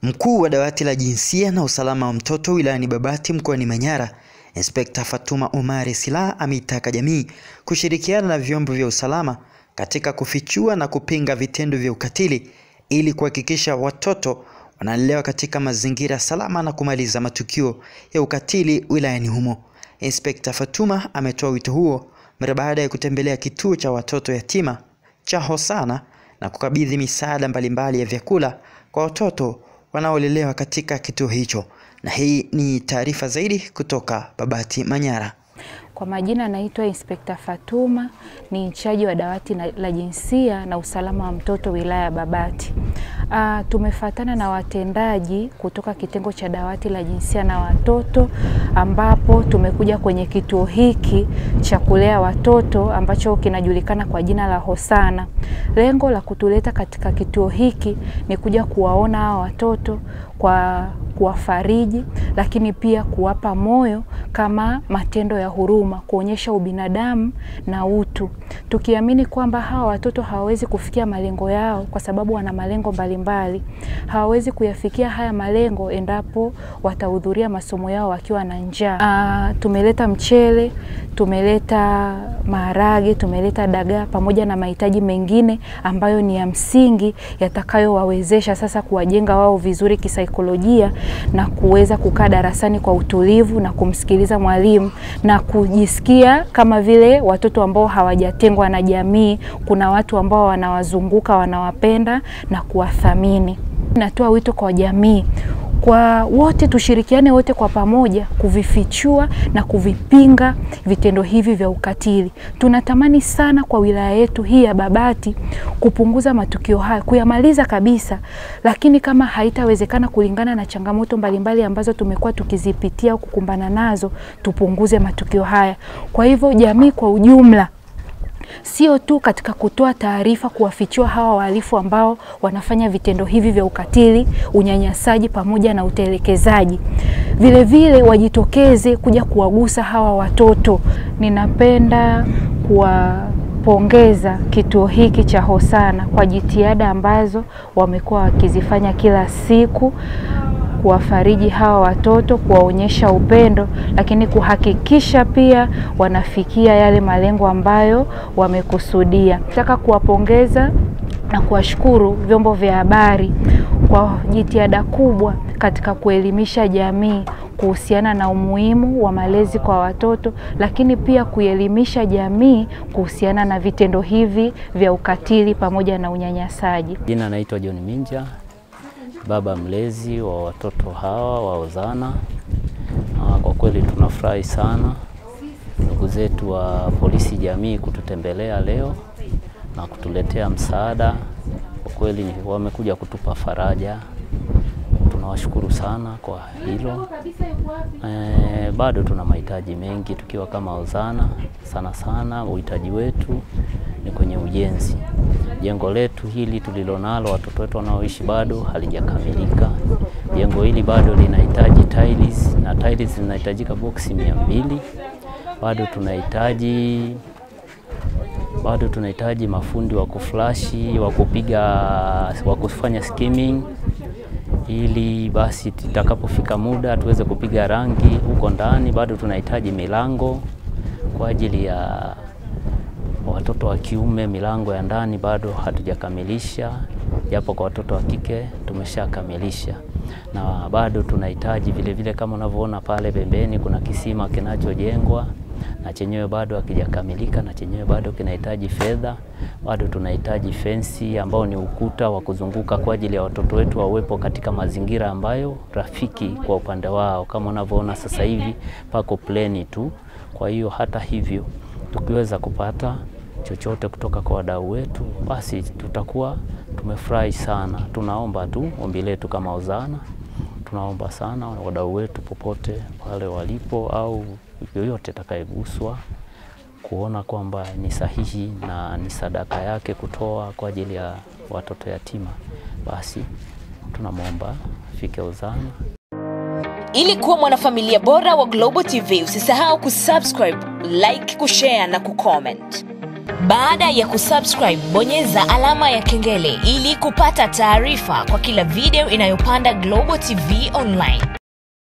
Mkuu wa dawati la jinsia na usalama wa mtoto wilayani Babati mkoani Manyara, Inspekta Fatuma Omari Sila ameitaka jamii kushirikiana na vyombo vya usalama katika kufichua na kupinga vitendo vya ukatili ili kuhakikisha watoto wanalelewa katika mazingira salama na kumaliza matukio ya ukatili wilayani humo. Inspekta Fatuma ametoa wito huo mara baada ya kutembelea kituo cha watoto yatima cha Hosana na kukabidhi misaada mbalimbali ya vyakula kwa watoto wanaolelewa katika kituo hicho. Na hii ni taarifa zaidi kutoka Babati, Manyara. Kwa majina naitwa Inspekta Fatuma, ni inchaji wa dawati la jinsia na usalama wa mtoto wilaya ya Babati. Tumefuatana na watendaji kutoka kitengo cha dawati la jinsia na watoto, ambapo tumekuja kwenye kituo hiki cha kulea watoto ambacho kinajulikana kwa jina la Hosana. Lengo la kutuleta katika kituo hiki ni kuja kuwaona hawa watoto, kwa kuwafariji, lakini pia kuwapa moyo kama matendo ya huruma, kuonyesha ubinadamu na utu. Tukiamini kwamba hawa watoto hawawezi kufikia malengo yao kwa sababu wana malengo mbalimbali. Hawawezi kuyafikia haya malengo endapo watahudhuria masomo yao wakiwa na njaa. Tumeleta mchele, tumeleta maharage, tumeleta dagaa pamoja na mahitaji mengine ambayo ni ya msingi yatakayowawezesha sasa kuwajenga wao vizuri kisaikolojia na kuweza kukaa darasani kwa utulivu na kumsikiliza mwalimu na kujisikia kama vile watoto ambao hawajatengwa na jamii. Kuna watu ambao wanawazunguka, wanawapenda na kuwathamini. Natoa wito kwa jamii, kwa wote tushirikiane wote kwa pamoja kuvifichua na kuvipinga vitendo hivi vya ukatili. Tunatamani sana kwa wilaya yetu hii ya Babati kupunguza matukio haya, kuyamaliza kabisa, lakini kama haitawezekana kulingana na changamoto mbalimbali ambazo tumekuwa tukizipitia au kukumbana nazo, tupunguze matukio haya. Kwa hivyo jamii kwa ujumla, sio tu katika kutoa taarifa kuwafichua hawa wahalifu ambao wanafanya vitendo hivi vya ukatili, unyanyasaji pamoja na utelekezaji, vile vile wajitokeze kuja kuwagusa hawa watoto. Ninapenda kuwapongeza kituo hiki cha Hosana kwa jitihada ambazo wamekuwa wakizifanya kila siku, kuwafariji hawa watoto, kuwaonyesha upendo, lakini kuhakikisha pia wanafikia yale malengo ambayo wamekusudia. Nataka kuwapongeza na kuwashukuru vyombo vya habari kwa jitihada kubwa katika kuelimisha jamii kuhusiana na umuhimu wa malezi kwa watoto, lakini pia kuelimisha jamii kuhusiana na vitendo hivi vya ukatili pamoja na unyanyasaji. Jina naitwa John Minja, baba mlezi wa watoto hawa wa Hosana. Kwa kweli tunafurahi sana ndugu zetu wa polisi jamii kututembelea leo na kutuletea msaada. Kwa kweli wamekuja kutupa faraja. Tunawashukuru sana kwa hilo. Bado tuna mahitaji mengi tukiwa kama Hosana. Sana uhitaji wetu ni kwenye ujenzi. Jengo letu hili tulilonalo watoto wetu wanaoishi bado halijakamilika. Jengo hili bado linahitaji tiles, na tiles zinahitajika boksi 200. Bado tunahitaji mafundi wa kuflashi, wa kufanya skimming, ili basi itakapofika muda tuweze kupiga rangi huko ndani. Bado tunahitaji milango kwa ajili ya watoto wa kiume, milango ya ndani bado hatujakamilisha, japo kwa watoto wa kike tumeshakamilisha. Na bado tunahitaji vile vile, kama unavyoona pale pembeni kuna kisima kinachojengwa, na chenyewe bado hakijakamilika, na chenyewe bado kinahitaji fedha. Bado tunahitaji fensi ambao ni ukuta wa kuzunguka kwa ajili ya watoto wetu wawepo katika mazingira ambayo rafiki kwa upande wao. Kama unavyoona sasa hivi pako pleni tu. Kwa hiyo hata hivyo tukiweza kupata chochote kutoka kwa wadau wetu, basi tutakuwa tumefurahi sana. Tunaomba tu ombi letu kama Hosana, tunaomba sana wadau wetu popote pale walipo au yoyote atakayeguswa kuona kwamba ni sahihi na ni sadaka yake kutoa kwa ajili ya watoto yatima, basi tunamwomba fike Hosana. Ili kuwa mwanafamilia bora wa Global TV, usisahau kusubscribe, like, kushare na kucomment. Baada ya kusubscribe, bonyeza alama ya kengele ili kupata taarifa kwa kila video inayopanda Global TV Online.